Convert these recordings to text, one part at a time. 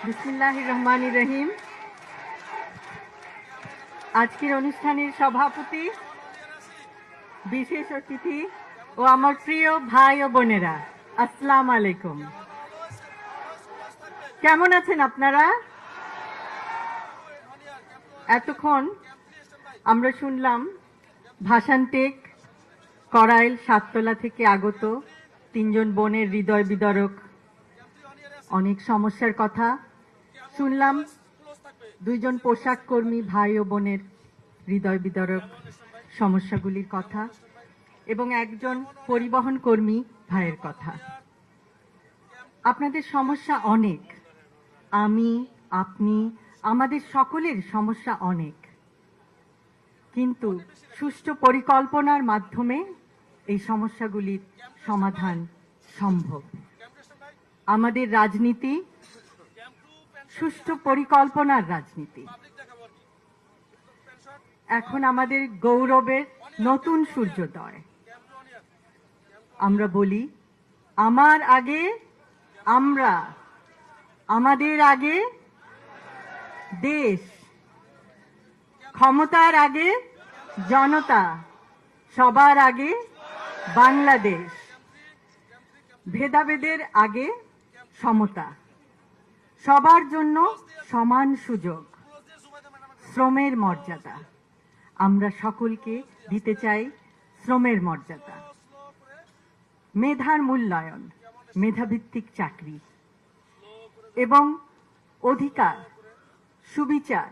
বিসমিল্লাহির রহমানির রহিম। আজকের অনুষ্ঠানের সভাপতি, বিশেষ অতিথি ও আমার প্রিয় ভাই ও বোনেরা, আসসালামু আলাইকুম। কেমন আছেন আপনারা? এতক্ষণ আমরা শুনলাম ভাষান্টেক করাইল সাততলা থেকে আগত তিনজন বোনের হৃদয় বিদারক অনেক সমস্যার কথা শুনলাম। দুইজন পোশাক কর্মী ভাই ও বোনের হৃদয় বিদারক সমস্যাগুলির কথা এবং একজন পরিবহন কর্মী ভাইয়ের কথা। আপনাদের সমস্যা অনেক, আমি, আপনি, আমাদের সকলের সমস্যা অনেক, কিন্তু সুষ্ঠু পরিকল্পনার মাধ্যমে এই সমস্যাগুলির সমাধান সম্ভব। আমাদের রাজনীতি সুষ্ঠু পরিকল্পনার রাজনীতি। এখন আমাদের গৌরবের নতুন সূর্যোদয়। আমরা বলি, আমার আগে আমরা, আমাদের আগে দেশ, ক্ষমতার আগে জনতা, সবার আগে বাংলাদেশ, ভেদাভেদের আগে সমতা, সবার জন্য সমান সুযোগ, শ্রমের মর্যাদা। আমরা সকলকে দিতে চাই শ্রমের মর্যাদা, মেধার মূল্যায়ন, মেধাভিত্তিক চাকরি এবং অধিকার, সুবিচার,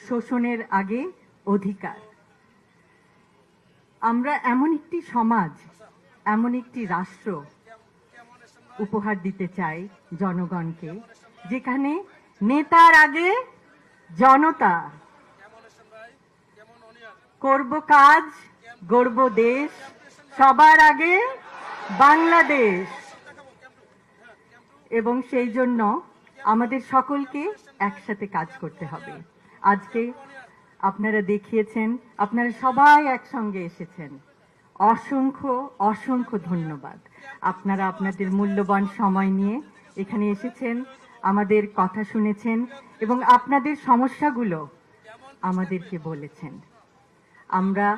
শোষণের আগে অধিকার। আমরা এমন একটি সমাজ, এমন একটি রাষ্ট্র উপহার দিতে চাই জনগণকে, যেখানে নেতার আগে জনতা, করব কাজ, গড়ব দেশ, সবার আগে বাংলাদেশ। এবং সেই জন্য আমাদের সকলকে একসাথে কাজ করতে হবে। আজকে আপনারা দেখিয়েছেন, আপনারা সবাই একসঙ্গে এসেছেন। অসংখ্য অসংখ্য ধন্যবাদ। আপনারা আপনাদের মূল্যবান সময় নিয়ে এখানে এসেছেন, আমাদের কথা শুনেছেন এবং আপনাদের সমস্যাগুলো আমাদেরকে বলেছেন। আমরা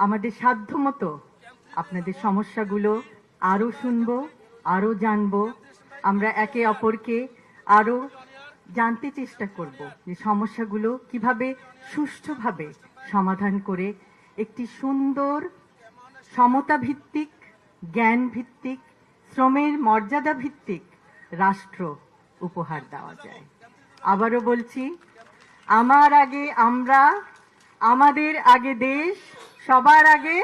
আমাদের সাধ্যমতো আপনাদের সমস্যাগুলো আরো শুনবো, আরো জানবো। আমরা একে অপরকে আরো জানতে চেষ্টা করব যে সমস্যাগুলো কিভাবে সুষ্ঠুভাবে সমাধান করে একটি সুন্দর সমতা ভিত্তিক, জ্ঞান ভিত্তিক, শ্রমের মর্যাদা ভিত্তিক রাষ্ট্র উপহার দেওয়া যায়। আবারও বলছি, আমার আগে আমরা, আমাদের আগে দেশ, সবার আগে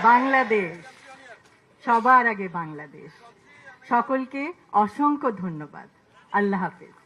বাংলাদেশ, সবার আগে বাংলাদেশ। সকলকে অসংখ্য ধন্যবাদ। আল্লাহ হাফেজ।